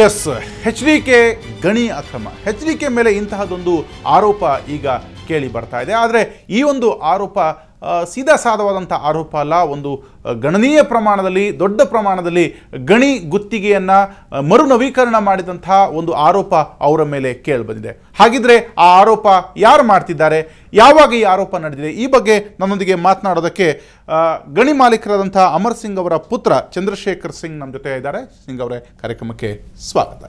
S HDK ಗಣಿ ಅಕ್ರಮ HDK ಮೇಲೆ ಇಂತಹದೊಂದು ಆರೋಪ ಈಗ ಕೇಳಿ ಬರ್ತಾ ಇದೆ. ಆದರೆ ಈ ಒಂದು ಆರೋಪ ಸೀದಾ ಸಾಧವಾದಂಥ ಆರೋಪ ಅಲ್ಲ. ಒಂದು ಗಣನೀಯ ಪ್ರಮಾಣದಲ್ಲಿ ದೊಡ್ಡ ಪ್ರಮಾಣದಲ್ಲಿ ಗಣಿ ಗುತ್ತಿಗೆಯನ್ನು ಮರುನವೀಕರಣ ಮಾಡಿದಂಥ ಒಂದು ಆರೋಪ ಅವರ ಮೇಲೆ ಕೇಳಿಬಂದಿದೆ. ಹಾಗಿದ್ರೆ ಆ ಆರೋಪ ಯಾರು ಮಾಡ್ತಿದ್ದಾರೆ, ಯಾವಾಗ ಈ ಆರೋಪ ನಡೆದಿದೆ, ಈ ಬಗ್ಗೆ ನನ್ನೊಂದಿಗೆ ಮಾತನಾಡೋದಕ್ಕೆ ಗಣಿ ಮಾಲೀಕರಾದಂಥ ಅಮರ್ ಸಿಂಗ್ ಅವರ ಪುತ್ರ ಚಂದ್ರಶೇಖರ್ ಸಿಂಗ್ ನಮ್ಮ ಜೊತೆ ಇದ್ದಾರೆ. ಸಿಂಗ್ ಅವರೇ, ಕಾರ್ಯಕ್ರಮಕ್ಕೆ ಸ್ವಾಗತ.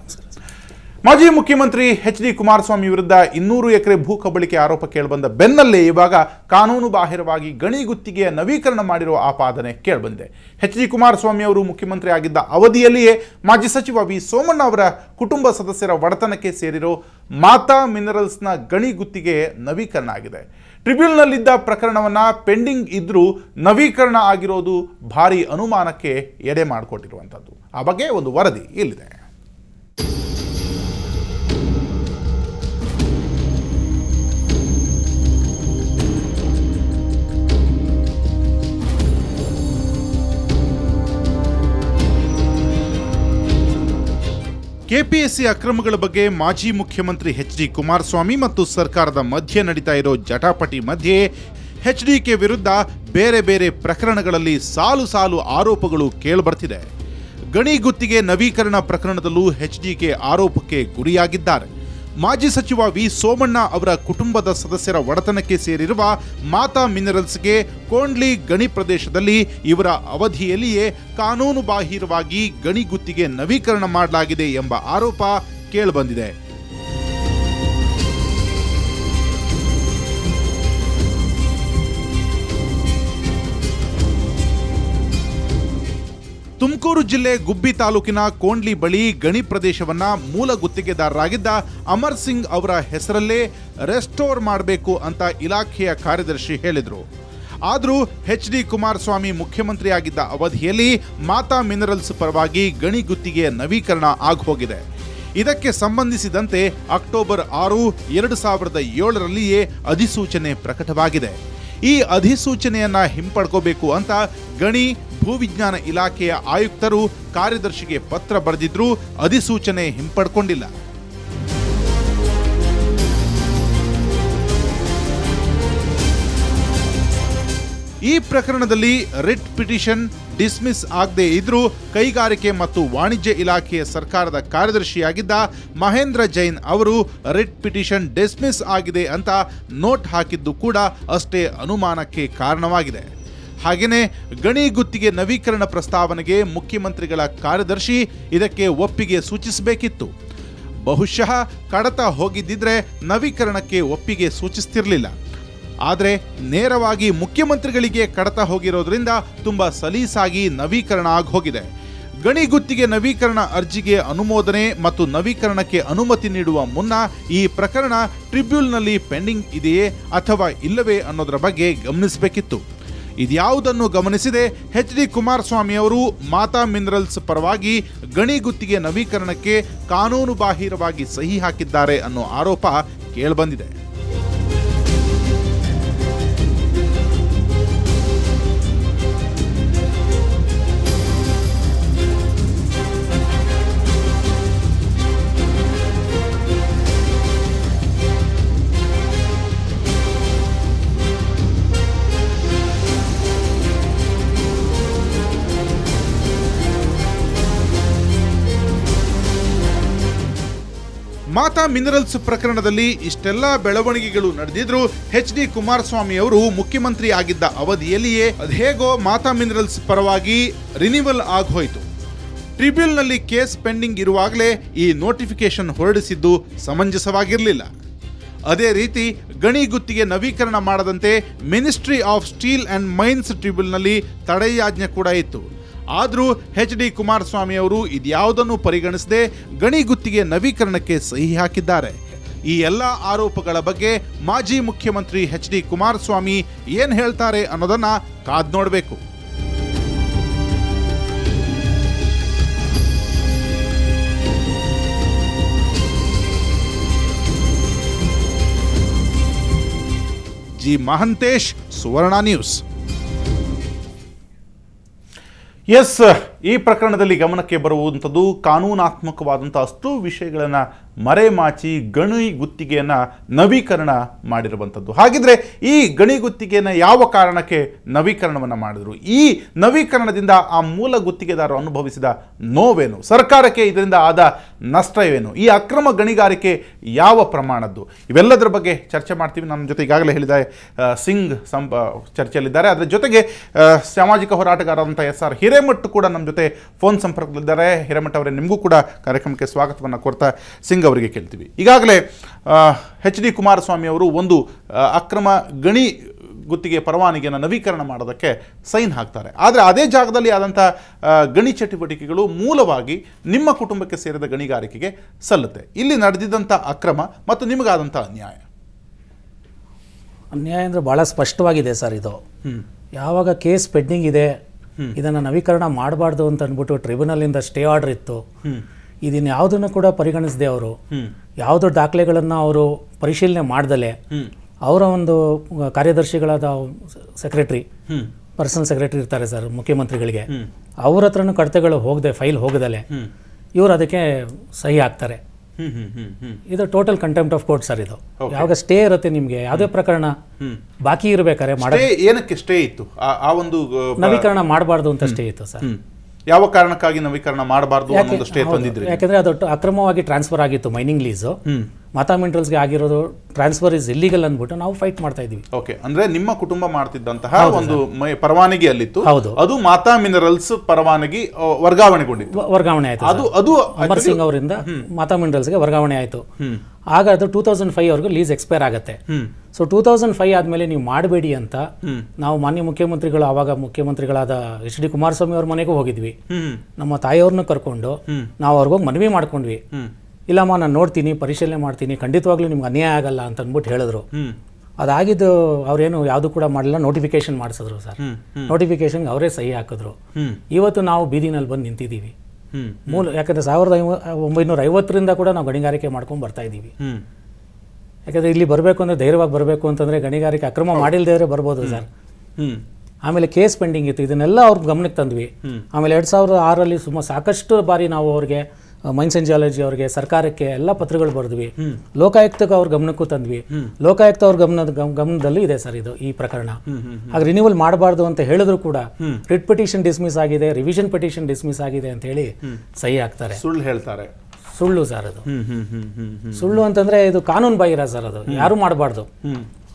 ಮಾಜಿ ಮುಖ್ಯಮಂತ್ರಿ ಎಚ್.ಡಿ. ಕುಮಾರಸ್ವಾಮಿ ವಿರುದ್ಧ 200 ಎಕರೆ ಭೂ ಕಬಳಿಕೆ ಆರೋಪ ಕೇಳಿಬಂದ ಬೆನ್ನಲ್ಲೇ ಇವಾಗ ಕಾನೂನು ಬಾಹಿರವಾಗಿ ಗಣಿ ಗುತ್ತಿಗೆಯ ನವೀಕರಣ ಮಾಡಿರುವ ಆಪಾದನೆ ಕೇಳಿಬಂದಿದೆ. ಎಚ್.ಡಿ. ಕುಮಾರಸ್ವಾಮಿ ಅವರು ಮುಖ್ಯಮಂತ್ರಿ ಆಗಿದ್ದ ಅವಧಿಯಲ್ಲಿಯೇ ಮಾಜಿ ಸಚಿವ ವಿ ಸೋಮಣ್ಣ ಅವರ ಕುಟುಂಬ ಸದಸ್ಯರ ಒಡೆತನಕ್ಕೆ ಸೇರಿರೋ ಮಾತಾ ಮಿನರಲ್ಸ್ನ ಗಣಿ ಗುತ್ತಿಗೆ ನವೀಕರಣ ಆಗಿದೆ. ಟ್ರಿಬ್ಯುನಲ್ನಲ್ಲಿದ್ದ ಪ್ರಕರಣವನ್ನು ಪೆಂಡಿಂಗ್ ಇದ್ರೂ ನವೀಕರಣ ಆಗಿರೋದು ಭಾರಿ ಅನುಮಾನಕ್ಕೆ ಎಡೆ ಮಾಡಿಕೊಟ್ಟಿರುವಂಥದ್ದು. ಆ ಬಗ್ಗೆ ಒಂದು ವರದಿ ಇಲ್ಲಿದೆ. ಕೆಪಿಎಸ್ಸಿ ಅಕ್ರಮಗಳ ಬಗ್ಗೆ ಮಾಜಿ ಮುಖ್ಯಮಂತ್ರಿ ಎಚ್.ಡಿ. ಕುಮಾರಸ್ವಾಮಿ ಮತ್ತು ಸರ್ಕಾರದ ಮಧ್ಯೆ ನಡೀತಾ ಇರೋ ಜಟಾಪಟಿ ಮಧ್ಯೆ ಎಚ್ಡಿಕೆ ವಿರುದ್ಧ ಬೇರೆ ಬೇರೆ ಪ್ರಕರಣಗಳಲ್ಲಿ ಸಾಲು ಸಾಲು ಆರೋಪಗಳು ಕೇಳಿಬರ್ತಿದೆ. ಗಣಿ ಗುತ್ತಿಗೆ ನವೀಕರಣ ಪ್ರಕರಣದಲ್ಲೂ ಎಚ್ಡಿಕೆ ಆರೋಪಕ್ಕೆ ಗುರಿಯಾಗಿದ್ದಾರೆ. ಮಾಜಿ ಸಚಿವ ವಿ ಸೋಮಣ್ಣ ಅವರ ಕುಟುಂಬದ ಸದಸ್ಯರ ಒಡೆತನಕ್ಕೆ ಸೇರಿರುವ ಮಾತಾ ಮಿನರಲ್ಸ್ಗೆ ಕೋಂಡ್ಲಿ ಗಣಿ ಪ್ರದೇಶದಲ್ಲಿ ಇವರ ಅವಧಿಯಲ್ಲಿಯೇ ಕಾನೂನು ಬಾಹಿರವಾಗಿ ಗಣಿ ಗುತ್ತಿಗೆ ನವೀಕರಣ ಮಾಡಲಾಗಿದೆ ಎಂಬ ಆರೋಪ ಕೇಳಿಬಂದಿದೆ. ತುಮಕೂರು ಜಿಲ್ಲೆ ಗುಬ್ಬಿ ತಾಲೂಕಿನ ಕೋಂಡ್ಲಿ ಬಳಿ ಗಣಿ ಪ್ರದೇಶವನ್ನ ಮೂಲ ಗುತ್ತಿಗೆದಾರರಾಗಿದ್ದ ಅಮರ್ ಸಿಂಗ್ ಅವರ ಹೆಸರಲ್ಲೇ ರೆಸ್ಟೋರ್ ಮಾಡಬೇಕು ಅಂತ ಇಲಾಖೆಯ ಕಾರ್ಯದರ್ಶಿ ಹೇಳಿದರು. ಆದರೂ ಎಚ್.ಡಿ. ಕುಮಾರಸ್ವಾಮಿ ಮುಖ್ಯಮಂತ್ರಿ ಆಗಿದ್ದ ಅವಧಿಯಲ್ಲಿ ಮಾತಾ ಮಿನರಲ್ಸ್ ಪರವಾಗಿ ಗಣಿ ಗುತ್ತಿಗೆಯ ನವೀಕರಣ ಆಗೋಗಿದೆ. ಇದಕ್ಕೆ ಸಂಬಂಧಿಸಿದಂತೆ ಅಕ್ಟೋಬರ್ 6, 2007ರಲ್ಲಿಯೇ ಅಧಿಸೂಚನೆ ಪ್ರಕಟವಾಗಿದೆ. ಈ ಅಧಿಸೂಚನೆಯನ್ನ ಹಿಂಪಡ್ಕೋಬೇಕು ಅಂತ ಗಣಿ ಭೂವಿಜ್ಞಾನ ಇಲಾಖೆಯ ಆಯುಕ್ತರು ಕಾರ್ಯದರ್ಶಿಗೆ ಪತ್ರ ಬರೆದಿದ್ರೂ ಅಧಿಸೂಚನೆ ಹಿಂಪಡ್ಕೊಂಡಿಲ್ಲ. ಈ ಪ್ರಕರಣದಲ್ಲಿ ರಿಟ್ ಪಿಟಿಷನ್ ಡಿಸ್ಮಿಸ್ ಆಗದೆ ಇದ್ರೂ ಕೈಗಾರಿಕೆ ಮತ್ತು ವಾಣಿಜ್ಯ ಇಲಾಖೆಯ ಸರ್ಕಾರದ ಕಾರ್ಯದರ್ಶಿಯಾಗಿದ್ದ ಮಹೇಂದ್ರ ಜೈನ್ ಅವರು ರಿಟ್ ಪಿಟಿಷನ್ ಡಿಸ್ಮಿಸ್ ಆಗಿದೆ ಅಂತ ನೋಟ್ ಹಾಕಿದ್ದು ಕೂಡ ಅಷ್ಟೇ ಅನುಮಾನಕ್ಕೆ ಕಾರಣವಾಗಿದೆ. ಹಾಗೆಯೇ ಗಣಿ ಗುತ್ತಿಗೆ ನವೀಕರಣ ಪ್ರಸ್ತಾವನೆಗೆ ಮುಖ್ಯಮಂತ್ರಿಗಳ ಕಾರ್ಯದರ್ಶಿ ಇದಕ್ಕೆ ಒಪ್ಪಿಗೆ ಸೂಚಿಸಬೇಕಿತ್ತು. ಬಹುಶಃ ಕಡತ ಹೋಗಿದ್ದಿದ್ರೆ ನವೀಕರಣಕ್ಕೆ ಒಪ್ಪಿಗೆ ಸೂಚಿಸ್ತಿರಲಿಲ್ಲ. ಆದರೆ ನೇರವಾಗಿ ಮುಖ್ಯಮಂತ್ರಿಗಳಿಗೆ ಕಡತ ಹೋಗಿರೋದ್ರಿಂದ ತುಂಬ ಸಲೀಸಾಗಿ ನವೀಕರಣ ಆಗೋಗಿದೆ. ಗಣಿ ಗುತ್ತಿಗೆ ನವೀಕರಣ ಅರ್ಜಿಗೆ ಅನುಮೋದನೆ ಮತ್ತು ನವೀಕರಣಕ್ಕೆ ಅನುಮತಿ ನೀಡುವ ಮುನ್ನ ಈ ಪ್ರಕರಣ ಟ್ರಿಬ್ಯುನಲ್ನಲ್ಲಿ ಪೆಂಡಿಂಗ್ ಇದೆಯೇ ಅಥವಾ ಇಲ್ಲವೇ ಅನ್ನೋದರ ಬಗ್ಗೆ ಗಮನಿಸಬೇಕಿತ್ತು. ಇದ್ಯಾವುದನ್ನು ಗಮನಿಸಿದೆ ಎಚ್.ಡಿ. ಕುಮಾರಸ್ವಾಮಿ ಅವರು ಮಾತಾ ಮಿನರಲ್ಸ್ ಪರವಾಗಿ ಗಣಿ ಗುತ್ತಿಗೆ ನವೀಕರಣಕ್ಕೆ ಕಾನೂನು ಬಾಹಿರವಾಗಿ ಸಹಿ ಹಾಕಿದ್ದಾರೆ ಅನ್ನೋ ಆರೋಪ ಕೇಳಿಬಂದಿದೆ. ಮಾತಾ ಮಿನರಲ್ಸ್ ಪ್ರಕರಣದಲ್ಲಿ ಇಷ್ಟೆಲ್ಲ ಬೆಳವಣಿಗೆಗಳು ನಡೆದಿದ್ರು ಎಚ್.ಡಿ. ಕುಮಾರಸ್ವಾಮಿ ಅವರು ಮುಖ್ಯಮಂತ್ರಿ ಆಗಿದ್ದ ಅವಧಿಯಲ್ಲಿಯೇ ಅದೇಗೋ ಮಾತಾ ಮಿನರಲ್ಸ್ ಪರವಾಗಿ ರಿನಿವಲ್ ಆಗೋಯ್ತು. ಟ್ರಿಬ್ಯುನಲ್ನಲ್ಲಿ ಕೇಸ್ ಪೆಂಡಿಂಗ್ ಇರುವಾಗಲೇ ಈ ನೋಟಿಫಿಕೇಶನ್ ಹೊರಡಿಸಿದ್ದು ಸಮಂಜಸವಾಗಿರಲಿಲ್ಲ. ಅದೇ ರೀತಿ ಗಣಿ ಗುತ್ತಿಗೆ ನವೀಕರಣ ಮಾಡದಂತೆ ministry of steel and mines ಟ್ರಿಬ್ಯುನಲ್ನಲ್ಲಿ ತಡೆಯಾಜ್ಞೆ ಕೂಡ ಇತ್ತು. ಆದರೂ ಎಚ್.ಡಿ. ಕುಮಾರಸ್ವಾಮಿ ಅವರು ಇದ್ಯಾವುದನ್ನು ಪರಿಗಣಿಸದೆ ಗಣಿ ಗುತ್ತಿಗೆ ನವೀಕರಣಕ್ಕೆ ಸಹಿ ಹಾಕಿದ್ದಾರೆ. ಈ ಎಲ್ಲ ಆರೋಪಗಳ ಬಗ್ಗೆ ಮಾಜಿ ಮುಖ್ಯಮಂತ್ರಿ ಎಚ್.ಡಿ. ಕುಮಾರಸ್ವಾಮಿ ಏನು ಹೇಳ್ತಾರೆ ಅನ್ನೋದನ್ನ ಕಾದ್ ನೋಡಬೇಕು. ಜಿ ಮಹಂತೇಶ್, ಸುವರ್ಣ ನ್ಯೂಸ್. ಎಸ್ ಈ ಪ್ರಕರಣದಲ್ಲಿ ಗಮನಕ್ಕೆ ಬರುವಂಥದ್ದು ಕಾನೂನಾತ್ಮಕವಾದಂಥ ಅಷ್ಟು ವಿಷಯಗಳನ್ನು ಮರೆಮಾಚಿ ಗಣಿ ಗುತ್ತಿಗೆಯನ್ನು ನವೀಕರಣ ಮಾಡಿರುವಂಥದ್ದು. ಹಾಗಿದ್ರೆ ಈ ಗಣಿ ಗುತ್ತಿಗೆಯನ್ನು ಯಾವ ಕಾರಣಕ್ಕೆ ನವೀಕರಣವನ್ನು ಮಾಡಿದರು? ಈ ನವೀಕರಣದಿಂದ ಆ ಮೂಲ ಗುತ್ತಿಗೆದಾರರು ಅನುಭವಿಸಿದ ನೋವೇನು? ಸರ್ಕಾರಕ್ಕೆ ಇದರಿಂದ ಆದ ನಷ್ಟವೇನು? ಈ ಅಕ್ರಮ ಗಣಿಗಾರಿಕೆ ಯಾವ ಪ್ರಮಾಣದ್ದು? ಇವೆಲ್ಲದರ ಬಗ್ಗೆ ಚರ್ಚೆ ಮಾಡ್ತೀವಿ. ನಮ್ಮ ಜೊತೆ ಈಗಾಗಲೇ ಹೇಳಿದ ಸಿಂಗ್ ಚರ್ಚೆಯಲ್ಲಿದ್ದಾರೆ. ಅದರ ಜೊತೆಗೆ ಸಾಮಾಜಿಕ ಹೋರಾಟಗಾರರಾದಂಥ SR ಹಿರೇಮಠ್ ಕೂಡ ನಮ್ಮ ಜೊತೆ ಫೋನ್ ಸಂಪರ್ಕದಲ್ಲಿದ್ದಾರೆ. ಹಿರೇಮಠ್ ಅವರೇ, ನಿಮಗೂ ಕೂಡ ಕಾರ್ಯಕ್ರಮಕ್ಕೆ ಸ್ವಾಗತವನ್ನು ಕೊಡ್ತಾ ಸಿಂಗ್ ಅವರಿಗೆ ಕೇಳ್ತೀವಿ. ಈಗಾಗಲೇ HD ಕುಮಾರಸ್ವಾಮಿ ಅವರು ಒಂದು ಅಕ್ರಮ ಗಣಿ ಗುತ್ತಿಗೆ ಪರವಾನಗಿಯನ್ನು ನವೀಕರಣ ಮಾಡೋದಕ್ಕೆ ಸೈನ್ ಹಾಕ್ತಾರೆ. ಆದರೆ ಅದೇ ಜಾಗದಲ್ಲಿ ಆದಂಥ ಗಣಿ ಚಟುವಟಿಕೆಗಳು ಮೂಲವಾಗಿ ನಿಮ್ಮ ಕುಟುಂಬಕ್ಕೆ ಸೇರಿದ ಗಣಿಗಾರಿಕೆಗೆ ಸಲ್ಲುತ್ತೆ. ಇಲ್ಲಿ ನಡೆದಿದ್ದಂಥ ಅಕ್ರಮ ಮತ್ತು ನಿಮಗಾದಂಥ ಅನ್ಯಾಯ ಅಂದರೆ ಭಾಳ ಸ್ಪಷ್ಟವಾಗಿದೆ ಸರ್. ಇದು ಯಾವಾಗ ಕೇಸ್ ಪೆಂಡಿಂಗ್ ಇದೆ, ಇದನ್ನು ನವೀಕರಣ ಮಾಡಬಾರ್ದು ಅಂತ ಅಂದ್ಬಿಟ್ಟು ಟ್ರಿಬ್ಯುನಲಿಂದ ಸ್ಟೇ ಆರ್ಡರ್ ಇತ್ತು. ಇದನ್ನು ಯಾವುದನ್ನು ಕೂಡ ಪರಿಗಣಿಸದೆ ಅವರು ಯಾವುದೋ ದಾಖಲೆಗಳನ್ನು ಅವರು ಪರಿಶೀಲನೆ ಮಾಡ್ದಲೆ ಅವರ ಒಂದು ಕಾರ್ಯದರ್ಶಿಗಳಾದ ಸೆಕ್ರೆಟರಿ, ಪರ್ಸನಲ್ ಸೆಕ್ರೆಟರಿ ಇರ್ತಾರೆ ಸರ್ ಮುಖ್ಯಮಂತ್ರಿಗಳಿಗೆ, ಅವ್ರ ಹತ್ರನೂ ಕಡತಗಳು ಹೋಗದೆ, ಫೈಲ್ ಹೋಗದಲೆ ಇವರು ಅದಕ್ಕೆ ಸಹಿ ಹಾಕ್ತಾರೆ. ಇದು total contempt of court sir. ಇದು ಯಾವಾಗ ಸ್ಟೇ ಇರುತ್ತೆ ನಿಮಗೆ ಯಾವುದೇ ಪ್ರಕರಣ ಬಾಕಿ ಇರಬೇಕಾದ್ರೆ ಏನಕ್ಕೆ ಸ್ಟೇ ಇತ್ತು? ಆ ಒಂದು ನವೀಕರಣ ಮಾಡಬಾರ್ದು ಅಂತ ಸ್ಟೇ ಇತ್ತು ಸರ್. ಯಾವ ಕಾರಣಕ್ಕಾಗಿ ನವೀಕರಣ ಮಾಡಬಾರ್ದು ಅನ್ನೋದು ಸ್ಟೇ ತಂದಿದ್ರಿ? ಯಾಕಂದ್ರೆ ಅದು ಅಕ್ರಮವಾಗಿ ಟ್ರಾನ್ಸ್ಫರ್ ಆಗಿತ್ತು. ಮೈನಿಂಗ್ ಲೀಸು ಮಾತಾ ಮಿನರಲ್ಸ್ಗೆ ಆಗಿರೋದು ಟ್ರಾನ್ಸ್ಫರ್ ಇಸ್ ಇಲ್ಲಿಗಲ್ ಅಂದ್ಬಿಟ್ಟು ನಾವು ಫೈಟ್ ಮಾಡ್ತಾ ಇದ್ವಿ. ಓಕೆ, ಅಂದ್ರೆ ನಿಮ್ಮ ಕುಟುಂಬ ಮಾಡ್ತಿದ್ದಂತಹ ಒಂದು ಪರವಾನಗಿ ಅಲ್ಲಿತ್ತು, ಅದು ಮಾತಾ ಮಿನರಲ್ಸ್ ಪರವಾನಗಿ ವರ್ಗಾವಣೆ ಆಯ್ತು. ಅದು ಅಮರ್ ಸಿಂಗ್ ಅವರಿಂದ ಮಾತಾ ಮಿನರಲ್ಸ್ಗೆ ವರ್ಗಾವಣೆ ಆಯ್ತು. ಆಗ ಅದು 2005 ವರೆಗೂ ಲೀಸ್ ಎಕ್ಸ್ಪೈರ್ ಆಗುತ್ತೆ. ಸೊ 2005 ಆದ್ಮೇಲೆ ನೀವು ಮಾಡಬೇಡಿ ಅಂತ ನಾವು ಮಾನ್ಯ ಮುಖ್ಯಮಂತ್ರಿಗಳು, ಆವಾಗ ಮುಖ್ಯಮಂತ್ರಿಗಳಾದ HD ಕುಮಾರಸ್ವಾಮಿ ಅವ್ರ ಮನೆಗೂ ಹೋಗಿದ್ವಿ. ನಮ್ಮ ತಾಯಿಯವ್ರನ್ನ ಕರ್ಕೊಂಡು ನಾವು ಅವ್ರಿಗೋಗಿ ಮನವಿ ಮಾಡ್ಕೊಂಡ್ವಿ. ಇಲ್ಲಮ್ಮ ನಾನು ನೋಡ್ತೀನಿ, ಪರಿಶೀಲನೆ ಮಾಡ್ತೀನಿ, ಖಂಡಿತವಾಗ್ಲೂ ನಿಮ್ಗೆ ಅನ್ಯಾಯ ಆಗಲ್ಲ ಅಂತ ಅಂದ್ಬಿಟ್ಟು ಹೇಳಿದ್ರು. ಅದಾಗಿದ್ದು ಅವ್ರೇನು ಯಾವುದು ಕೂಡ ಮಾಡಲಿಲ್ಲ, ನೋಟಿಫಿಕೇಶನ್ ಮಾಡಿಸಿದ್ರು ಸರ್. ನೋಟಿಫಿಕೇಶನ್ಗೆ ಅವರೇ ಸಹಿ ಹಾಕಿದ್ರು. ಇವತ್ತು ನಾವು ಬೀದಿನಲ್ಲಿ ಬಂದು ನಿಂತಿದ್ದೀವಿ. ಯಾಕಂದ್ರೆ 1950ರಿಂದ ಕೂಡ ನಾವು ಗಣಿಗಾರಿಕೆ ಮಾಡ್ಕೊಂಡು ಬರ್ತಾ ಇದ್ದೀವಿ. ಯಾಕಂದ್ರೆ ಇಲ್ಲಿ ಬರಬೇಕು ಅಂದ್ರೆ ಧೈರ್ಯವಾಗಿ ಬರಬೇಕು ಅಂತಂದ್ರೆ ಗಣಿಗಾರಿಕೆ ಅಕ್ರಮ ಮಾಡಿಲ್ದೇ ಬರ್ಬೋದು ಸರ್. ಆಮೇಲೆ ಕೇಸ್ ಪೆಂಡಿಂಗ್ ಇತ್ತು, ಇದನ್ನೆಲ್ಲ ಅವ್ರ ಗಮನಕ್ಕೆ ತಂದ್ವಿ. ಆಮೇಲೆ 2006ರಲ್ಲಿ ಸಾಕಷ್ಟು ಬಾರಿ ನಾವು ಅವ್ರಿಗೆ ಮೈನ್ಸ್ ಅಂಡ್ ಜಿಯಾಲಜಿ ಅವರಿಗೆ, ಸರ್ಕಾರಕ್ಕೆ ಎಲ್ಲ ಪತ್ರಗಳು ಬರೆದ್ವಿ. ಲೋಕಾಯುಕ್ತಕ್ಕೆ ಅವ್ರ ಗಮನಕ್ಕೂ ತಂದ್ವಿ. ಲೋಕಾಯುಕ್ತ ಅವ್ರ ಗಮನದಲ್ಲೂ ಇದೆ ಸರ್ ಇದು ಈ ಪ್ರಕರಣ. ಆಗ ರಿನ್ಯೂವಲ್ ಮಾಡಬಾರ್ದು ಅಂತ ಹೇಳಿದ್ರು ಕೂಡ ರಿಟ್ ಪಿಟಿಷನ್ ಡಿಸ್ಮಿಸ್ ಆಗಿದೆ, ರಿವಿಷನ್ ಪಿಟಿಷನ್ ಡಿಸ್ಮಿಸ್ ಆಗಿದೆ ಅಂತ ಹೇಳಿ ಸಹಿ ಹಾಕ್ತಾರೆ. ಸುಳ್ಳು ಹೇಳ್ತಾರೆ. ಸುಳ್ಳು ಸರ್ ಅದು. ಸುಳ್ಳು ಅಂತಂದ್ರೆ ಇದು ಕಾನೂನು ಬಾಹಿರ ಸರ್. ಅದು ಯಾರು ಮಾಡಬಾರ್ದು.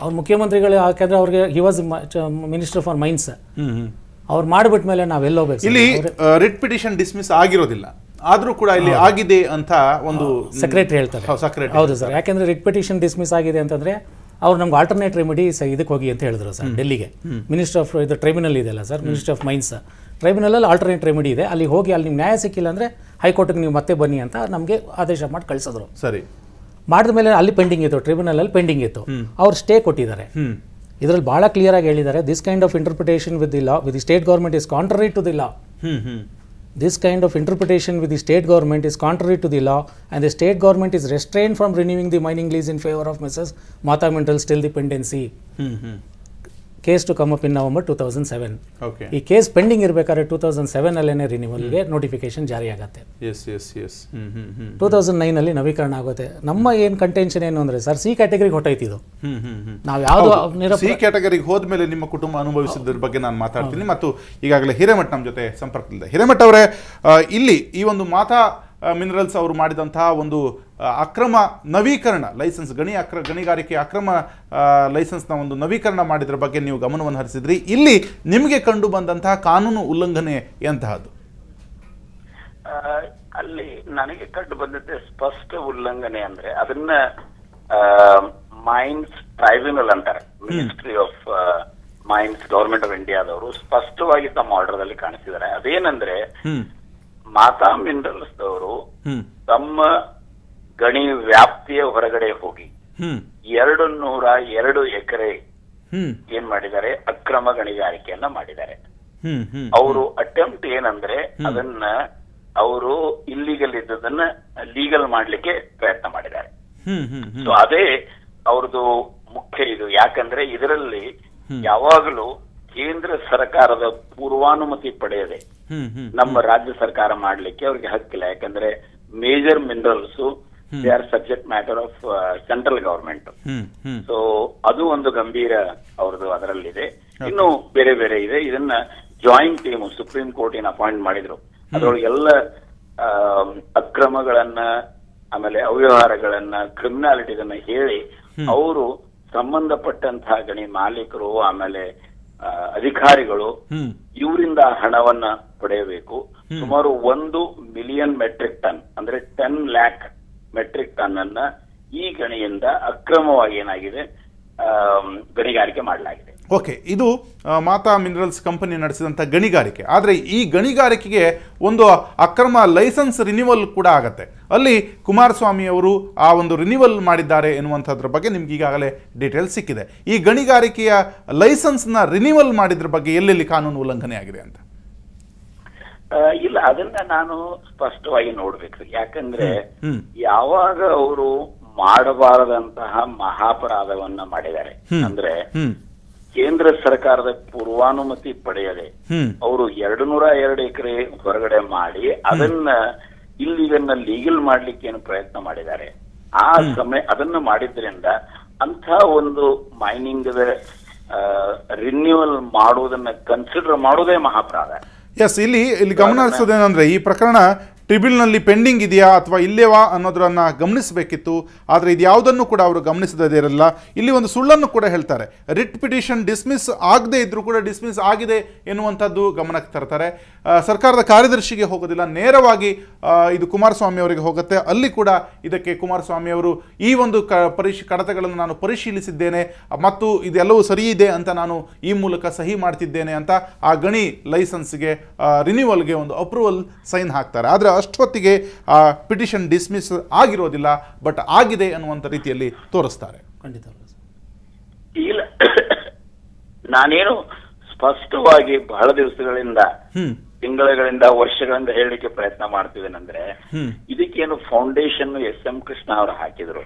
ಅವ್ರ ಮುಖ್ಯಮಂತ್ರಿಗಳು, ಯಾಕಂದ್ರೆ ಅವ್ರಿಗೆ he was minister for mines, ಅವ್ರು ಮಾಡಿಬಿಟ್ಟ ಮೇಲೆ ನಾವೆಲ್ಲೋಗ್ಬೇಕು. ಇಲ್ಲಿ ರಿಟ್ ಪಿಟಿಷನ್ ಡಿಸ್ಮಿಸ್ ಆಗಿರೋದಿಲ್ಲ, ಆದ್ರೂ ಕೂಡ ಇಲ್ಲಿ ಆಗಿದೆ ಅಂತ ಒಂದು ಸೆಕ್ರೆಟರಿ ಹೇಳ್ತಾರೆ. ಹೌದು ಸರ್. ಯಾಕಂದ್ರೆ ರಿಟ್ ಪಿಟಿಷನ್ ಡಿಸ್ಮಿಸ್ ಆಗಿದೆ ಅಂತಂದ್ರೆ ಅವ್ರು ನಮ್ಗೆ ಆಲ್ಟರ್ನೇಟ್ ರೆಮಿಡಿ ಇದಕ್ಕೆ ಹೋಗಿ ಅಂತ ಹೇಳಿದ್ರು ಸರ್ ಡೆಲ್ಲಿಗೆ. ಮಿನಿಸ್ಟರ್ ಆಫ್ ಇದು ಟ್ರೈಬ್ಯುನಲ್ ಇದೆಯಲ್ಲ sir, minister of mains tribunal alternate remedy ಇದೆ, ಅಲ್ಲಿ ಹೋಗಿ ಅಲ್ಲಿ ನಿಮ್ಗೆ ನ್ಯಾಯ ಸಿಕ್ಕಿಲ್ಲ ಅಂದ್ರೆ ಹೈಕೋರ್ಟ್ಗೆ ನೀವು ಮತ್ತೆ ಬನ್ನಿ ಅಂತ ನಮಗೆ ಆದೇಶ ಮಾಡಿ ಕಳಿಸಿದ್ರು. ಸರಿ, ಮಾಡಿದ ಮೇಲೆ ಅಲ್ಲಿ ಪೆಂಡಿಂಗ್ ಇತ್ತು, ಟ್ರೈಬ್ಯುನಲ್ ಅಲ್ಲಿ ಪೆಂಡಿಂಗ್ ಇತ್ತು. ಅವ್ರು ಸ್ಟೇ ಕೊಟ್ಟಿದ್ದಾರೆ. ಇದರಲ್ಲಿ ಬಹಳ ಕ್ಲಿಯರ್ ಆಗಿ ಹೇಳಿದ್ದಾರೆ, this kind of interpretation with the law with the state government is contrary to the law. This kind of interpretation with the state government is contrary to the law, and the state government is restrained from renewing the mining lease in favor of Mrs. Mata Minerals till the pendency. Case to come up in November 2007. Okay. ಈ case pending ಇರಬೇಕಾದ್ರೆ 2007 ಅಲ್ಲೇನೆ ರಿನ್ಯೂವಲ್ಗೆ notification ಜಾರಿ ಆಗುತ್ತೆ. 2009 ಅಲ್ಲಿ ನವೀಕರಣ ಆಗುತ್ತೆ. ನಮ್ಮ ಏನು ಕಂಟೆನ್ಷನ್ ಏನು ಅಂದ್ರೆ ಸರ್, ಸಿ ಕ್ಯಾಟಗರಿಗೆ ಹೊಟ್ಟೈತಿ ಇದು. ನಾವು ಯಾವುದು ಸಿ ಕ್ಯಾಟಗರಿಗೆ ಹೋದ್ಮೇಲೆ ನಿಮ್ಮ ಕುಟುಂಬ ಅನುಭವಿಸಿದ್ರ ಬಗ್ಗೆ ನಾನು ಮಾತಾಡ್ತೀನಿ. ಮತ್ತು ಈಗಾಗಲೇ ಹಿರೇಮಠ್ ನಮ್ಮ ಜೊತೆ ಸಂಪರ್ಕದಲ್ಲಿದೆ. ಹಿರೇಮಠ್ ಅವರೇ, ಇಲ್ಲಿ ಈ ಒಂದು ಮಾತಾ ಮಿನರಲ್ಸ್ ಅವರು ಮಾಡಿದಂತಹ ಒಂದು ಅಕ್ರಮ ನವೀಕರಣ ಲೈಸೆನ್ಸ್, ಗಣಿಗಾರಿಕೆ ಅಕ್ರಮ ಲೈಸೆನ್ಸ್ನ ಒಂದು ನವೀಕರಣ ಮಾಡಿದ್ರ ಬಗ್ಗೆ ನೀವು ಗಮನವನ್ನು ಹರಿಸಿದ್ರಿ. ಇಲ್ಲಿ ನಿಮಗೆ ಕಂಡು ಬಂದಂತಹ ಕಾನೂನು ಉಲ್ಲಂಘನೆ ಎಂತಹದ್ದು? ಅಲ್ಲಿ ನನಗೆ ಕಂಡು ಬಂದಿದ್ದೆ ಸ್ಪಷ್ಟ ಉಲ್ಲಂಘನೆ ಅಂದ್ರೆ ಅದನ್ನ ಮೈನ್ಸ್ ಟ್ರೈಬ್ಯುನಲ್ ಅಂತಾರೆ. Ministry of mains, government of ಇಂಡಿಯಾದವರು ಸ್ಪಷ್ಟವಾಗಿ ತಮ್ಮ ಆರ್ಡರ್ ಅಲ್ಲಿ ಕಾಣಿಸಿದ್ದಾರೆ. ಅದೇನಂದ್ರೆ, ಮಾತಾ ಮಿನರಲ್ಸ್ ದವರು ತಮ್ಮ ಗಣಿ ವ್ಯಾಪ್ತಿಯ ಹೊರಗಡೆ ಹೋಗಿ 202 ಎಕರೆ ಏನ್ ಮಾಡಿದ್ದಾರೆ, ಅಕ್ರಮ ಗಣಿಗಾರಿಕೆಯನ್ನ ಮಾಡಿದ್ದಾರೆ. ಅವರು ಅಟೆಂಪ್ಟ್ ಏನಂದ್ರೆ ಅದನ್ನ ಅವರು ಇಲ್ಲಿಗಲ್ ಇದ್ದದನ್ನ ಲೀಗಲ್ ಮಾಡ್ಲಿಕ್ಕೆ ಪ್ರಯತ್ನ ಮಾಡಿದ್ದಾರೆ. ಸೊ ಅದೇ ಅವ್ರದ್ದು ಮುಖ್ಯ ಇದು. ಯಾಕಂದ್ರೆ ಇದರಲ್ಲಿ ಯಾವಾಗಲೂ ಕೇಂದ್ರ ಸರ್ಕಾರದ ಪೂರ್ವಾನುಮತಿ ಪಡೆಯದೆ ನಮ್ಮ ರಾಜ್ಯ ಸರ್ಕಾರ ಮಾಡ್ಲಿಕ್ಕೆ ಅವ್ರಿಗೆ ಹಕ್ಕಿಲ್ಲ. ಯಾಕಂದ್ರೆ major minerals they are subject matter of central government. So ಅದು ಒಂದು ಗಂಭೀರ ಅವ್ರದ್ದು ಅದರಲ್ಲಿದೆ. ಇನ್ನು ಬೇರೆ ಬೇರೆ ಇದೆ. ಇದನ್ನ ಜಾಯಿಂಟ್ ಟೀಮ್ ಸುಪ್ರೀಂ ಕೋರ್ಟಿನ ಅಪಾಯಿಂಟ್ ಮಾಡಿದ್ರು. ಅದರೊಳಗೆ ಎಲ್ಲ ಅಕ್ರಮಗಳನ್ನ ಆಮೇಲೆ ಅವ್ಯವಹಾರಗಳನ್ನ ಕ್ರಿಮಿನಾಲಿಟಿಗಳನ್ನ ಹೇಳಿ ಅವರು ಸಂಬಂಧಪಟ್ಟಂತಹ ಗಣಿ ಮಾಲೀಕರು ಆಮೇಲೆ ಅಧಿಕಾರಿಗಳು ಇವರಿಂದ ಹಣವನ್ನ ಪಡೆಯಬೇಕು. ಸುಮಾರು 1 ಮಿಲಿಯನ್ ಮೆಟ್ರಿಕ್ ಟನ್ ಅಂದ್ರೆ 10 ಲ್ಯಾಕ್ ಮೆಟ್ರಿಕ್ ಟನ್ ಅನ್ನ ಈ ಗಣಿಯಿಂದ ಅಕ್ರಮವಾಗಿ ಏನಾಗಿದೆ ಗಣಿಗಾರಿಕೆ ಮಾಡಲಾಗಿದೆ. ಓಕೆ, ಇದು ಮಾತಾ ಮಿನರಲ್ಸ್ ಕಂಪನಿ ನಡೆಸಿದಂಥ ಗಣಿಗಾರಿಕೆ. ಆದರೆ ಈ ಗಣಿಗಾರಿಕೆಗೆ ಒಂದು ಅಕ್ರಮ ಲೈಸೆನ್ಸ್ ರಿನ್ಯೂವಲ್ ಕೂಡ ಆಗತ್ತೆ. ಅಲ್ಲಿ ಕುಮಾರಸ್ವಾಮಿ ಅವರು ಆ ಒಂದು ರಿನ್ಯೂವಲ್ ಮಾಡಿದ್ದಾರೆ ಎನ್ನುವಂಥದ್ರ ಬಗ್ಗೆ ನಿಮ್ಗೆ ಈಗಾಗಲೇ ಡೀಟೇಲ್ಸ್ ಸಿಕ್ಕಿದೆ. ಈ ಗಣಿಗಾರಿಕೆಯ ಲೈಸೆನ್ಸ್ನ ರಿನ್ಯೂವಲ್ ಮಾಡಿದ್ರ ಬಗ್ಗೆ ಎಲ್ಲೆಲ್ಲಿ ಕಾನೂನು ಉಲ್ಲಂಘನೆ ಆಗಿದೆ ಅಂತ? ಇಲ್ಲ, ಅದನ್ನ ನಾನು ಸ್ಪಷ್ಟವಾಗಿ ನೋಡ್ಬೇಕು. ಯಾಕಂದ್ರೆ ಯಾವಾಗ ಅವರು ಮಾಡಬಾರದಂತಹ ಮಹಾಪರಾಧವನ್ನ ಮಾಡಿದ್ದಾರೆ ಅಂದ್ರೆ ಕೇಂದ್ರ ಸರ್ಕಾರದ ಪೂರ್ವಾನುಮತಿ ಪಡೆಯದೆ ಅವರು 202 ಎಕರೆ ಹೊರಗಡೆ ಮಾಡಿ ಇದನ್ನ ಲೀಗಲ್ ಮಾಡ್ಲಿಕ್ಕೆ ಏನು ಪ್ರಯತ್ನ ಮಾಡಿದ್ದಾರೆ. ಆ ಸಮಯ ಅದನ್ನ ಮಾಡಿದ್ರಿಂದ ಅಂತ ಒಂದು ಮೈನಿಂಗ್ ರಿನ್ಯೂವಲ್ ಮಾಡುವುದನ್ನ ಕನ್ಸಿಡರ್ ಮಾಡೋದೇ ಮಹಾಪರಾಧ. ಎಸ್, ಇಲ್ಲಿ ಗಮನ ಹರಿಸೋದೇನೆಂದ್ರೆ ಈ ಪ್ರಕರಣ ಟ್ರಿಬ್ಯುನಲ್ನಲ್ಲಿ ಪೆಂಡಿಂಗ್ ಇದೆಯಾ ಅಥವಾ ಇಲ್ಲೇವಾ ಅನ್ನೋದನ್ನ ಗಮನಿಸಬೇಕಿತ್ತು. ಆದರೆ ಇದು ಯಾವುದನ್ನು ಕೂಡ ಅವರು ಗಮನಿಸದೇ ಇರಲ್ಲ. ಇಲ್ಲಿ ಒಂದು ಸುಳ್ಳನ್ನು ಕೂಡ ಹೇಳ್ತಾರೆ. ರಿಟ್ ಪಿಟಿಷನ್ ಡಿಸ್ಮಿಸ್ ಆಗದೆ ಇದ್ರೂ ಕೂಡ ಡಿಸ್ಮಿಸ್ ಆಗಿದೆ ಎನ್ನುವಂಥದ್ದು ಗಮನಕ್ಕೆ ತರ್ತಾರೆ. ಸರ್ಕಾರದ ಕಾರ್ಯದರ್ಶಿಗೆ ಹೋಗೋದಿಲ್ಲ, ನೇರವಾಗಿ ಇದು ಕುಮಾರಸ್ವಾಮಿ ಅವರಿಗೆ ಹೋಗುತ್ತೆ. ಅಲ್ಲಿ ಕೂಡ ಇದಕ್ಕೆ ಕುಮಾರಸ್ವಾಮಿ ಅವರು ಈ ಒಂದು ಕಡತಗಳನ್ನು ನಾನು ಪರಿಶೀಲಿಸಿದ್ದೇನೆ ಮತ್ತು ಇದೆಲ್ಲವೂ ಸರಿ ಇದೆ ಅಂತ ನಾನು ಈ ಮೂಲಕ ಸಹಿ ಮಾಡ್ತಿದ್ದೇನೆ ಅಂತ ಆ ಗಣಿ ಲೈಸೆನ್ಸ್ಗೆ ರಿನ್ಯೂವಲ್ಗೆ ಒಂದು ಅಪ್ರೂವಲ್ ಸೈನ್ ಹಾಕ್ತಾರೆ. ಆದರೆ ಅಷ್ಟೊತ್ತಿಗೆ ಆ ಪಿಟಿಷನ್ ಡಿಸ್ಮಿಸ್ ಆಗಿರೋದಿಲ್ಲ, ಬಟ್ ಆಗಿದೆ ಅನ್ನುವಂಥ ರೀತಿಯಲ್ಲಿ ತೋರಿಸ್ತಾರೆ. ಖಂಡಿತ ಇಲ್ಲ, ನಾನೇನು ಸ್ಪಷ್ಟವಾಗಿ ಬಹಳ ದಿವಸಗಳಿಂದ ತಿಂಗಳುಗಳಿಂದ ವರ್ಷಗಳಿಂದ ಹೇಳಲಿಕ್ಕೆ ಪ್ರಯತ್ನ ಮಾಡ್ತಿದ್ದೇನೆಂದ್ರೆ ಇದಕ್ಕೇನು ಫೌಂಡೇಶನ್ SM ಕೃಷ್ಣ ಅವರು ಹಾಕಿದ್ರು.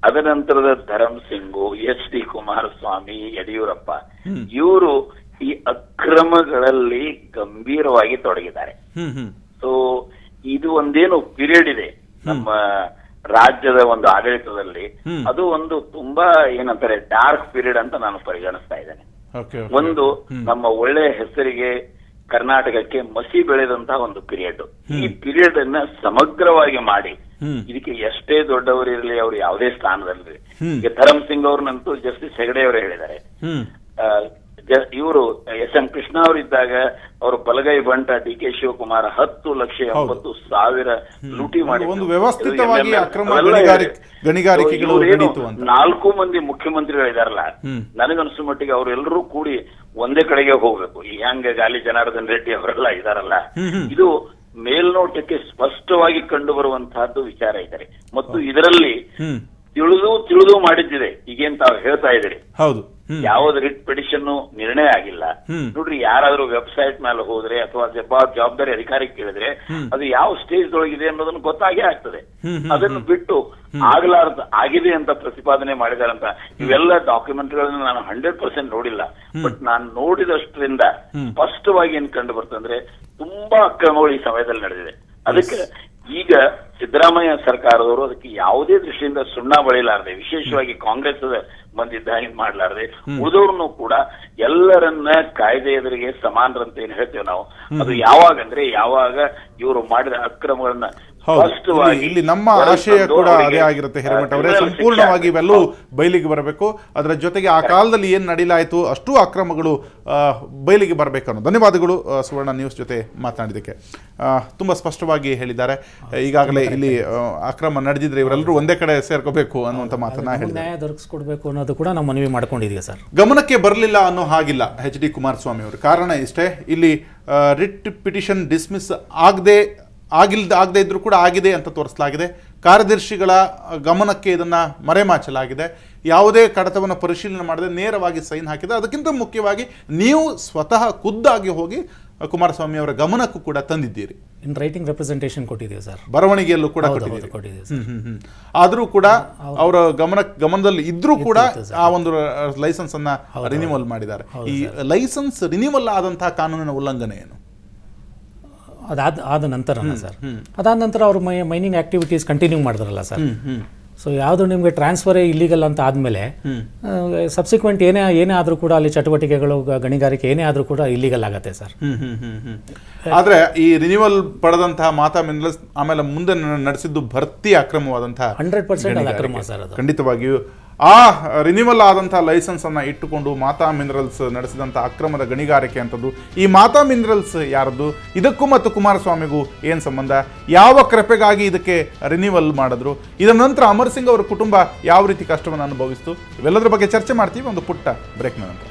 ಅದರ ನಂತರದ ಧರಮ್ ಸಿಂಗು, HD ಕುಮಾರಸ್ವಾಮಿ, ಯಡಿಯೂರಪ್ಪ ಇವರು ಈ ಅಕ್ರಮಗಳಲ್ಲಿ ಗಂಭೀರವಾಗಿ ತೊಡಗಿದ್ದಾರೆ. ಸೊ ಇದು ಒಂದೇನು ಪೀರಿಯಡ್ ಇದೆ ನಮ್ಮ ರಾಜ್ಯದ ಒಂದು ಆಡಳಿತದಲ್ಲಿ, ಅದು ಒಂದು ತುಂಬಾ ಏನಂತಾರೆ ಡಾರ್ಕ್ ಪೀರಿಯಡ್ ಅಂತ ನಾನು ಪರಿಗಣಿಸ್ತಾ ಇದ್ದೇನೆ. ಒಂದು ನಮ್ಮ ಒಳ್ಳೆಯ ಹೆಸರಿಗೆ ಕರ್ನಾಟಕಕ್ಕೆ ಮಸಿ ಬೆಳೆದಂತಹ ಒಂದು ಪೀರಿಯಡ್. ಈ ಪೀರಿಯಡ್ ಅನ್ನ ಸಮಗ್ರವಾಗಿ ಮಾಡಿ ಇದಕ್ಕೆ ಎಷ್ಟೇ ದೊಡ್ಡವರಿರಲಿ ಅವರು ಯಾವುದೇ ಸ್ಥಾನದಲ್ಲಿ, ಈಗ ಧರಮ್ ಸಿಂಗ್ ಅವ್ರನ್ನಂತೂ ಜಸ್ಟಿಸ್ ಹೆಗಡೆ ಅವರು ಹೇಳಿದ್ದಾರೆ. ಇವರು SM ಕೃಷ್ಣ ಅವರಿದ್ದಾಗ ಅವರು ಬಲಗೈ ಬಂಟ DK ಶಿವಕುಮಾರ್ 10,80,000 ಲೂಟಿ ಮಾಡಿ ಒಂದು ವ್ಯವಸ್ಥಿತವಾಗಿ ಅಕ್ರಮ ಗಣಿಗಾರಿಕೆಗಳು ನಡೆಯಿತು ಅಂತ 4 ಮಂದಿ ಮುಖ್ಯಮಂತ್ರಿಗಳಿದಾರಲ್ಲ, ನನಗನ್ಸೋ ಮಟ್ಟಿಗೆ ಅವರೆಲ್ಲರೂ ಕೂಡಿ ಒಂದೇ ಕಡೆಗೆ ಹೋಗ್ಬೇಕು. ಈ ಹೆಂಗ ಗಾಲಿ ಜನಾರ್ದನ್ ರೆಡ್ಡಿ ಅವರೆಲ್ಲ ಇದಾರಲ್ಲ, ಇದು ಮೇಲ್ನೋಟಕ್ಕೆ ಸ್ಪಷ್ಟವಾಗಿ ಕಂಡು ಬರುವಂತಹದ್ದು ವಿಚಾರ ಇದ್ದಾರೆ. ಮತ್ತು ಇದರಲ್ಲಿ ತಿಳಿದು ಮಾಡಿದ್ದಿದೆ. ಈಗೇನ್ ತಾವು ಹೇಳ್ತಾ ಇದ್ದೀರಿ, ಹೌದು, ಯಾವ್ದು ರಿಟ್ ಪಿಟಿಷನ್ ನಿರ್ಣಯ ಆಗಿಲ್ಲ ನೋಡ್ರಿ. ಯಾರಾದ್ರೂ ವೆಬ್ಸೈಟ್ ಮೇಲೆ ಹೋದ್ರೆ ಅಥವಾ ಜವಾಬ್ದಾರಿ ಅಧಿಕಾರಿ ಕೇಳಿದ್ರೆ ಅದು ಯಾವ ಸ್ಟೇಜ್ ಒಳಗಿದೆ ಅನ್ನೋದನ್ನ ಗೊತ್ತಾಗೇ ಆಗ್ತದೆ. ಅದನ್ನು ಬಿಟ್ಟು ಆಗ್ಲಾರ್ದ ಆಗಿದೆ ಅಂತ ಪ್ರತಿಪಾದನೆ ಮಾಡಿದಾರಂತ ಇವೆಲ್ಲ ಡಾಕ್ಯುಮೆಂಟ್ಗಳನ್ನ ನಾನು 100% ನೋಡಿಲ್ಲ. ಬಟ್ ನಾನು ನೋಡಿದಷ್ಟರಿಂದ ಸ್ಪಷ್ಟವಾಗಿ ಏನ್ ಕಂಡು ಬರ್ತಂದ್ರೆ ತುಂಬಾ ಅಕ್ರಮಗಳು ಈ ಸಮಯದಲ್ಲಿ ನಡೆದಿದೆ. ಅದಕ್ಕೆ ಈಗ ಸಿದ್ದರಾಮಯ್ಯ ಸರ್ಕಾರದವರು ಅದಕ್ಕೆ ಯಾವುದೇ ದೃಷ್ಟಿಯಿಂದ ಸುಣ್ಣ ಬಳಿಲಾರದೆ, ವಿಶೇಷವಾಗಿ ಕಾಂಗ್ರೆಸ್ ಬಂದಿದ್ದ ಇದು ಮಾಡಲಾರದೆ, ಉಳಿದವ್ರನ್ನು ಕೂಡ ಎಲ್ಲರನ್ನ ಕಾಯ್ದೆ ಎದುರಿಗೆ ಸಮಾನರಂತ ಏನ್ ಹೇಳ್ತೇವೆ ನಾವು, ಅದು ಯಾವಾಗಂದ್ರೆ ಯಾವಾಗ ಇವರು ಮಾಡಿದ ಅಕ್ರಮಗಳನ್ನ ಇಲ್ಲಿ ನಮ್ಮ ಆಶಯ ಕೂಡ ಅದೇ ಆಗಿರುತ್ತೆ. ಹಿರೇಮಠ ಅವರೇ, ಸಂಪೂರ್ಣವಾಗಿ ಇವೆಲ್ಲವೂ ಬಯಲಿಗೆ ಬರಬೇಕು. ಅದರ ಜೊತೆಗೆ ಆ ಕಾಲದಲ್ಲಿ ಏನ್ ನಡೀಲಾಯಿತು ಅಷ್ಟು ಅಕ್ರಮಗಳು ಬಯಲಿಗೆ ಬರಬೇಕನ್ನೋ. ಧನ್ಯವಾದಗಳು ಸುವರ್ಣ ನ್ಯೂಸ್ ಜೊತೆ ಮಾತನಾಡಿದ್ದಕ್ಕೆ. ತುಂಬಾ ಸ್ಪಷ್ಟವಾಗಿ ಹೇಳಿದ್ದಾರೆ. ಈಗಾಗಲೇ ಇಲ್ಲಿ ಅಕ್ರಮ ನಡೆದಿದ್ರೆ ಇವರೆಲ್ಲರೂ ಒಂದೇ ಕಡೆ ಸೇರ್ಕೋಬೇಕು ಅನ್ನುವಂಥ ಮಾತನ್ನ ಹೇಳಿದ್ದಾರೆ. ನ್ಯಾಯ ದೊರಕಿಸ್ಕೊಡ್ಬೇಕು ಅನ್ನೋದು ಕೂಡ ನಾವು ಮನವಿ ಮಾಡ್ಕೊಂಡಿದ್ದೀವಿ ಸರ್. ಗಮನಕ್ಕೆ ಬರಲಿಲ್ಲ ಅನ್ನೋ ಹಾಗಿಲ್ಲ HD ಕುಮಾರಸ್ವಾಮಿ ಅವರು. ಕಾರಣ ಇಷ್ಟೇ, ಇಲ್ಲಿ ರಿಟ್ ಪಿಟಿಷನ್ ಡಿಸ್ಮಿಸ್ ಆಗದೆ ಇದ್ರೂ ಕೂಡ ಆಗಿದೆ ಅಂತ ತೋರಿಸಲಾಗಿದೆ. ಕಾರ್ಯದರ್ಶಿಗಳ ಗಮನಕ್ಕೆ ಇದನ್ನು ಮರೆಮಾಚಲಾಗಿದೆ. ಯಾವುದೇ ಕಡತವನ್ನು ಪರಿಶೀಲನೆ ಮಾಡದೆ ನೇರವಾಗಿ ಸೈನ್ ಹಾಕಿದೆ. ಅದಕ್ಕಿಂತ ಮುಖ್ಯವಾಗಿ ನೀವು ಸ್ವತಃ ಖುದ್ದಾಗಿ ಹೋಗಿ ಕುಮಾರಸ್ವಾಮಿ ಅವರ ಗಮನಕ್ಕೂ ಕೂಡ ತಂದಿದ್ದೀರಿ. ಇನ್ ರೈಟಿಂಗ್ ರೆಪ್ರೆಸೆಂಟೇಷನ್ ಕೊಟ್ಟಿದ್ದೀವಿ ಸರ್. ಬರವಣಿಗೆಯಲ್ಲೂ ಕೂಡ ಕೊಟ್ಟಿದ್ದೀವಿ ಸರ್. ಆದರೂ ಕೂಡ ಅವರ ಗಮನದಲ್ಲಿ ಇದ್ರೂ ಕೂಡ ಆ ಒಂದು ಲೈಸೆನ್ಸ್ ಅನ್ನ ರಿನಿವಲ್ ಮಾಡಿದ್ದಾರೆ. ಈ ಲೈಸೆನ್ಸ್ ರಿನಿವಲ್ ಆದಂತಹ ಕಾನೂನಿನ ಉಲ್ಲಂಘನೆ ಏನು? ಆದ ನಂತರನ ಸರ್, ಅದಾದ ನಂತರ ಅವರು ಮೈನಿಂಗ್ ಆಕ್ಟಿವಿಟೀಸ್ ಕಂಟಿನ್ಯೂ ಮಾಡಿದ್ರಲ್ಲ ಸರ್. ಸೊ ಯಾವುದು ನಿಮಗೆ ಟ್ರಾನ್ಸ್ಫರೇ ಇಲ್ಲಿಗಲ್ ಅಂತ ಆದಮೇಲೆ ಸಬ್ಸಿಕ್ವೆಂಟ್ ಏನೇ ಆದರೂ ಕೂಡ ಅಲ್ಲಿ ಚಟುವಟಿಕೆಗಳು ಗಣಿಗಾರಿಕೆ ಏನೇ ಆದರೂ ಕೂಡ ಇಲ್ಲಿಗಲ್ ಆಗತ್ತೆ ಸರ್. ಆದರೆ ಈ ರಿನಿವಲ್ ಪಡೆದಂತಹ ಮಾತಾ ಮಿನರಲ್ಸ್ ಆಮೇಲೆ ಮುಂದೆ ನಡೆಸಿದ್ದು ಭರ್ತಿ ಅಕ್ರಮವಾದಂತಹ 100% ಅಕ್ರಮ ಸರ್. ಅದು ಖಂಡಿತವಾಗಿಯೂ ಆ ರಿನಿವಲ್ ಆದಂತಹ ಲೈಸೆನ್ಸ್ ಅನ್ನ ಇಟ್ಟುಕೊಂಡು ಮಾತಾ ಮಿನರಲ್ಸ್ ನಡೆಸಿದಂಥ ಅಕ್ರಮದ ಗಣಿಗಾರಿಕೆ ಅಂತದ್ದು. ಈ ಮಾತಾ ಮಿನರಲ್ಸ್ ಯಾರದ್ದು? ಇದಕ್ಕೂ ಮತ್ತು ಕುಮಾರಸ್ವಾಮಿಗೂ ಏನು ಸಂಬಂಧ? ಯಾವ ಕೃಪೆಗಾಗಿ ಇದಕ್ಕೆ ರಿನಿವಲ್ ಮಾಡಿದ್ರು? ಇದರ ನಂತರ ಅಮರ್ ಸಿಂಗ್ ಅವರ ಕುಟುಂಬ ಯಾವ ರೀತಿ ಕಷ್ಟವನ್ನು ಅನುಭವಿಸ್ತು? ಇವೆಲ್ಲದರ ಬಗ್ಗೆ ಚರ್ಚೆ ಮಾಡ್ತೀವಿ ಒಂದು ಪುಟ್ಟ ಬ್ರೇಕ್ನ ನಂತರ.